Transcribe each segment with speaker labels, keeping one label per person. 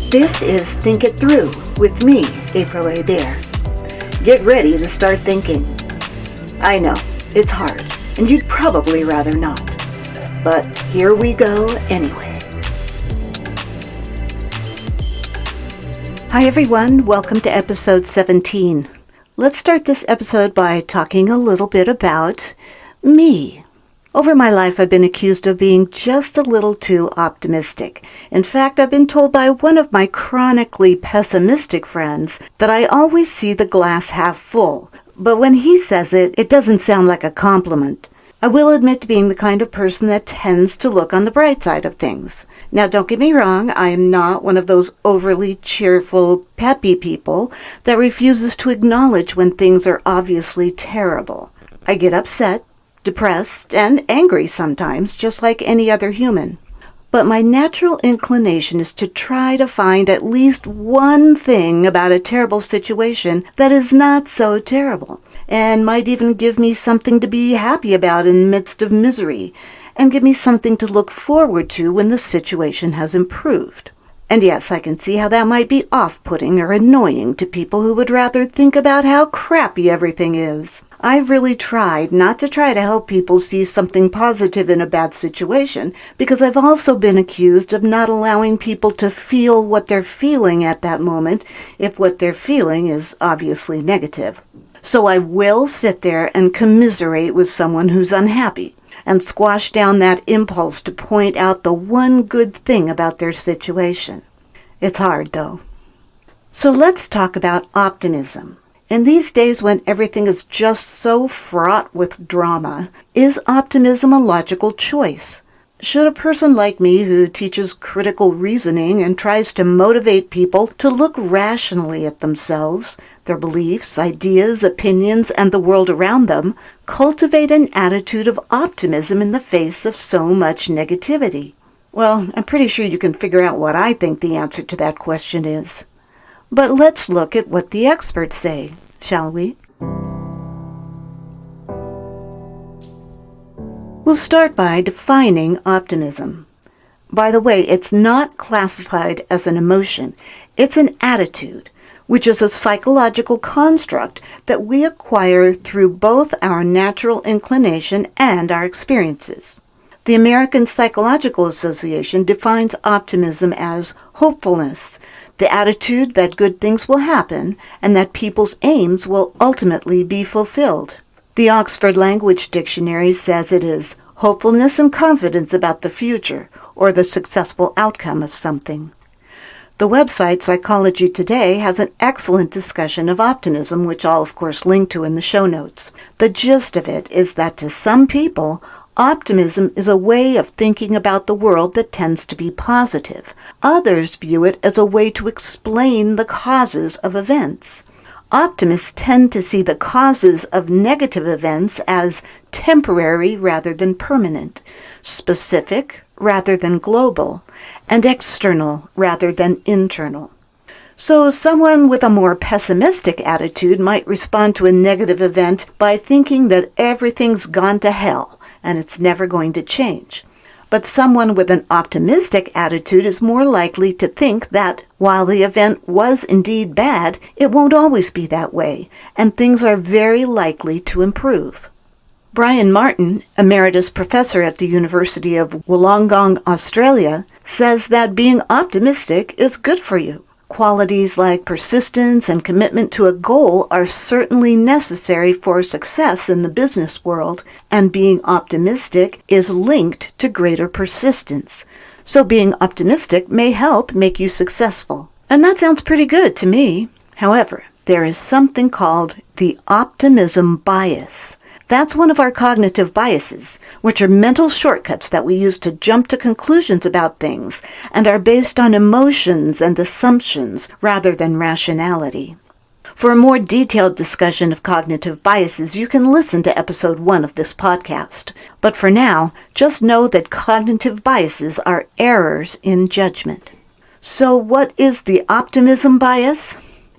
Speaker 1: This is Think It Through with me, April A. Bear. Get ready to start thinking. I know, it's hard, and you'd probably rather not. But here we go anyway. Hi everyone, welcome to episode 17. Let's start this episode by talking a little bit about me. Over my life, I've been accused of being just a little too optimistic. In fact, I've been told by one of my chronically pessimistic friends that I always see the glass half full. But when he says it, it doesn't sound like a compliment. I will admit to being the kind of person that tends to look on the bright side of things. Now, don't get me wrong, I am not one of those overly cheerful, peppy people that refuses to acknowledge when things are obviously terrible. I get upset, depressed, and angry sometimes, just like any other human. But my natural inclination is to try to find at least one thing about a terrible situation that is not so terrible, and might even give me something to be happy about in the midst of misery, and give me something to look forward to when the situation has improved. And yes, I can see how that might be off-putting or annoying to people who would rather think about how crappy everything is. I've really tried not to try to help people see something positive in a bad situation, because I've also been accused of not allowing people to feel what they're feeling at that moment, if what they're feeling is obviously negative. So I will sit there and commiserate with someone who's unhappy, and squash down that impulse to point out the one good thing about their situation. It's hard, though. So let's talk about optimism. In these days when everything is just so fraught with drama, is optimism a logical choice? Should a person like me who teaches critical reasoning and tries to motivate people to look rationally at themselves, their beliefs, ideas, opinions, and the world around them, cultivate an attitude of optimism in the face of so much negativity? Well, I'm pretty sure you can figure out what I think the answer to that question is. But let's look at what the experts say, shall we? We'll start by defining optimism. By the way, it's not classified as an emotion. It's an attitude, which is a psychological construct that we acquire through both our natural inclination and our experiences. The American Psychological Association defines optimism as hopefulness, the attitude that good things will happen and that people's aims will ultimately be fulfilled. The Oxford Language Dictionary says it is hopefulness and confidence about the future or the successful outcome of something. The website Psychology Today has an excellent discussion of optimism, which I'll of course link to in the show notes. The gist of it is that to some people, optimism is a way of thinking about the world that tends to be positive. Others view it as a way to explain the causes of events. Optimists tend to see the causes of negative events as temporary rather than permanent, specific rather than global, and external rather than internal. So someone with a more pessimistic attitude might respond to a negative event by thinking that everything's gone to hell and it's never going to change. But someone with an optimistic attitude is more likely to think that while the event was indeed bad, it won't always be that way, and things are very likely to improve. Brian Martin, emeritus professor at the University of Wollongong, Australia, says that being optimistic is good for you. Qualities like persistence and commitment to a goal are certainly necessary for success in the business world, and being optimistic is linked to greater persistence. So being optimistic may help make you successful. And that sounds pretty good to me. However, there is something called the optimism bias. That's one of our cognitive biases, which are mental shortcuts that we use to jump to conclusions about things and are based on emotions and assumptions rather than rationality. For a more detailed discussion of cognitive biases, you can listen to episode 1 of this podcast. But for now, just know that cognitive biases are errors in judgment. So what is the optimism bias?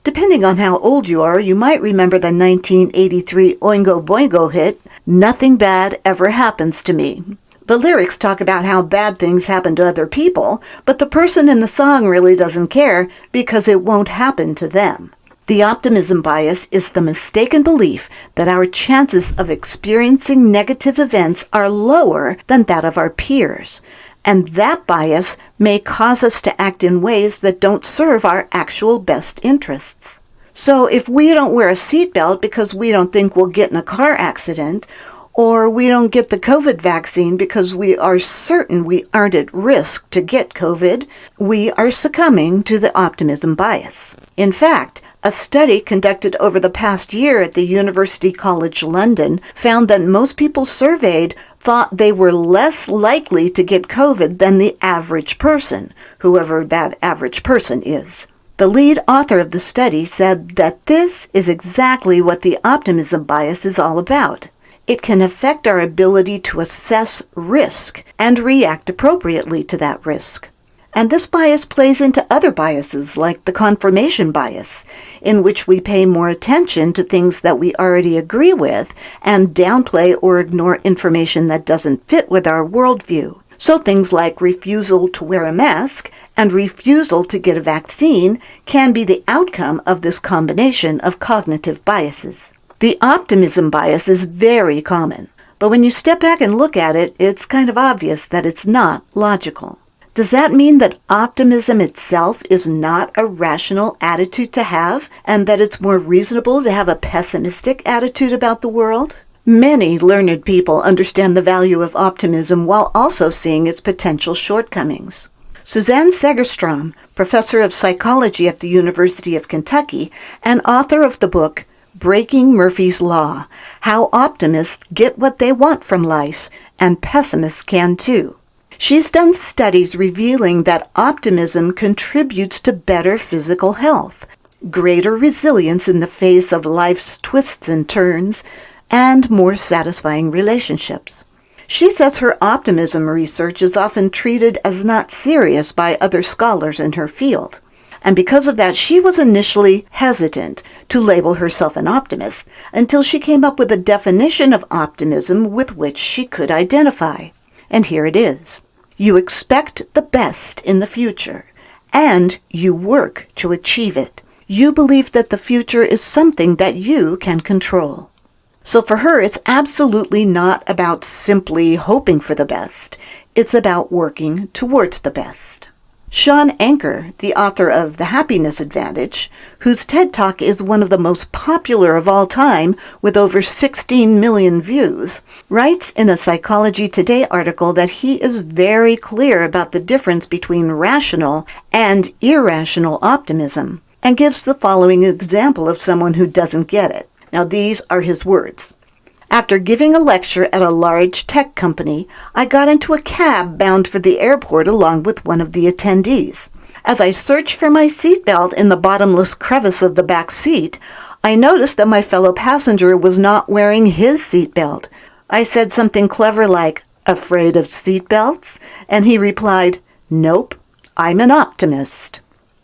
Speaker 1: Depending on how old you are, you might remember the 1983 Oingo Boingo hit, "Nothing Bad Ever Happens to Me." The lyrics talk about how bad things happen to other people, but the person in the song really doesn't care because it won't happen to them. The optimism bias is the mistaken belief that our chances of experiencing negative events are lower than that of our peers, and that bias may cause us to act in ways that don't serve our actual best interests. So if we don't wear a seatbelt because we don't think we'll get in a car accident, or we don't get the COVID vaccine because we are certain we aren't at risk to get COVID, we are succumbing to the optimism bias. In fact, a study conducted over the past year at the University College London found that most people surveyed thought they were less likely to get COVID than the average person, whoever that average person is. The lead author of the study said that this is exactly what the optimism bias is all about. It can affect our ability to assess risk and react appropriately to that risk. And this bias plays into other biases like the confirmation bias, in which we pay more attention to things that we already agree with and downplay or ignore information that doesn't fit with our worldview. So things like refusal to wear a mask and refusal to get a vaccine can be the outcome of this combination of cognitive biases. The optimism bias is very common, but when you step back and look at it, it's kind of obvious that it's not logical. Does that mean that optimism itself is not a rational attitude to have, and that it's more reasonable to have a pessimistic attitude about the world? Many learned people understand the value of optimism while also seeing its potential shortcomings. Suzanne Segerstrom, professor of psychology at the University of Kentucky and author of the book Breaking Murphy's Law, How Optimists Get What They Want from Life, and Pessimists Can Too. She's done studies revealing that optimism contributes to better physical health, greater resilience in the face of life's twists and turns, and more satisfying relationships. She says her optimism research is often treated as not serious by other scholars in her field. And because of that, she was initially hesitant to label herself an optimist until she came up with a definition of optimism with which she could identify. And here it is. You expect the best in the future, and you work to achieve it. You believe that the future is something that you can control. So for her, it's absolutely not about simply hoping for the best. It's about working towards the best. Sean Anker, the author of The Happiness Advantage, whose TED Talk is one of the most popular of all time with over 16 million views, writes in a Psychology Today article that he is very clear about the difference between rational and irrational optimism, and gives the following example of someone who doesn't get it. Now, these are his words. After giving a lecture at a large tech company, I got into a cab bound for the airport along with one of the attendees. As I searched for my seatbelt in the bottomless crevice of the back seat, I noticed that my fellow passenger was not wearing his seatbelt. I said something clever like, "Afraid of seatbelts?" And he replied, "Nope, I'm an optimist."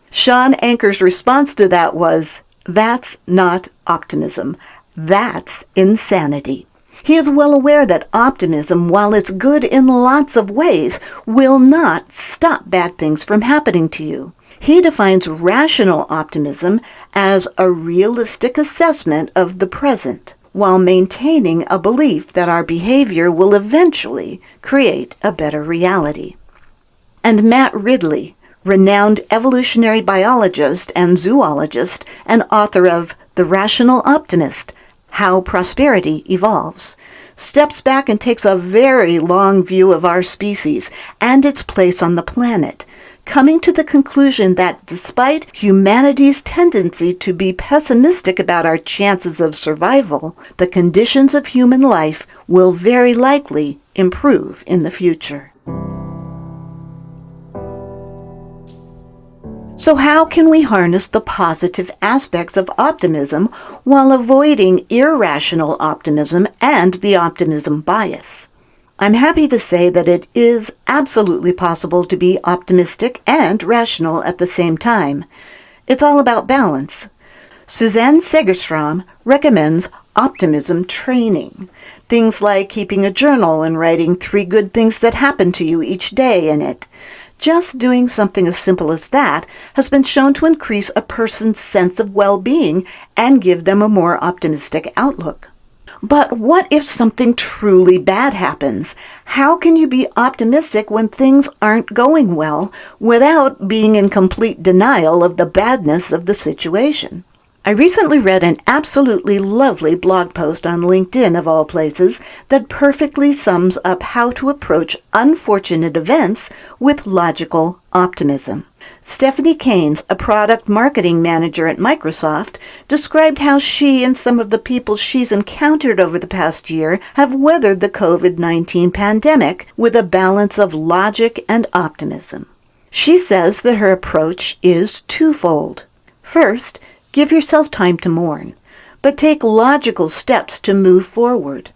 Speaker 1: Sean Anker's response to that was, "That's not optimism. That's insanity." He is well aware that optimism, while it's good in lots of ways, will not stop bad things from happening to you. He defines rational optimism as a realistic assessment of the present, while maintaining a belief that our behavior will eventually create a better reality. And Matt Ridley, renowned evolutionary biologist and zoologist and author of The Rational Optimist, How Prosperity Evolves, steps back and takes a very long view of our species and its place on the planet, coming to the conclusion that despite humanity's tendency to be pessimistic about our chances of survival, the conditions of human life will very likely improve in the future. So how can we harness the positive aspects of optimism while avoiding irrational optimism and the optimism bias? I'm happy to say that it is absolutely possible to be optimistic and rational at the same time. It's all about balance. Suzanne Segerstrom recommends optimism training. Things like keeping a journal and writing 3 good things that happen to you each day in it. Just doing something as simple as that has been shown to increase a person's sense of well-being and give them a more optimistic outlook. But what if something truly bad happens? How can you be optimistic when things aren't going well without being in complete denial of the badness of the situation? I recently read an absolutely lovely blog post on LinkedIn, of all places, that perfectly sums up how to approach unfortunate events with logical optimism. Stephanie Keynes, a product marketing manager at Microsoft, described how she and some of the people she's encountered over the past year have weathered the COVID-19 pandemic with a balance of logic and optimism. She says that her approach is twofold. First, give yourself time to mourn, but take logical steps to move forward.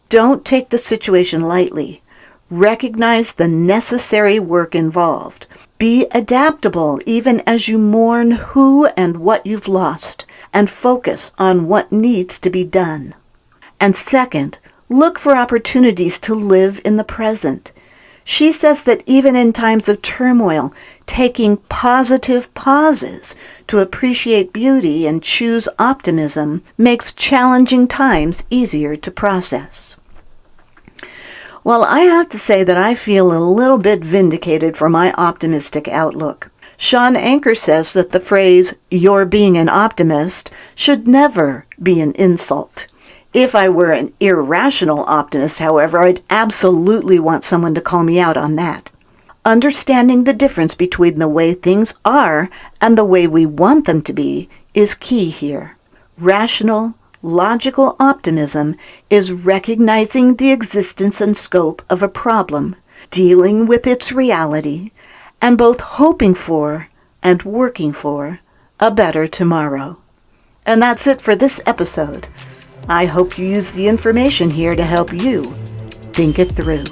Speaker 1: Don't take the situation lightly. Recognize the necessary work involved. Be adaptable even as you mourn who and what you've lost, and focus on what needs to be done. And second, look for opportunities to live in the present. She says that even in times of turmoil, taking positive pauses to appreciate beauty and choose optimism makes challenging times easier to process. Well, I have to say that I feel a little bit vindicated for my optimistic outlook. Sean Anker says that the phrase, "you're being an optimist," should never be an insult. If I were an irrational optimist, however, I'd absolutely want someone to call me out on that. Understanding the difference between the way things are and the way we want them to be is key here. Rational, logical optimism is recognizing the existence and scope of a problem, dealing with its reality, and both hoping for and working for a better tomorrow. And that's it for this episode. I hope you use the information here to help you think it through.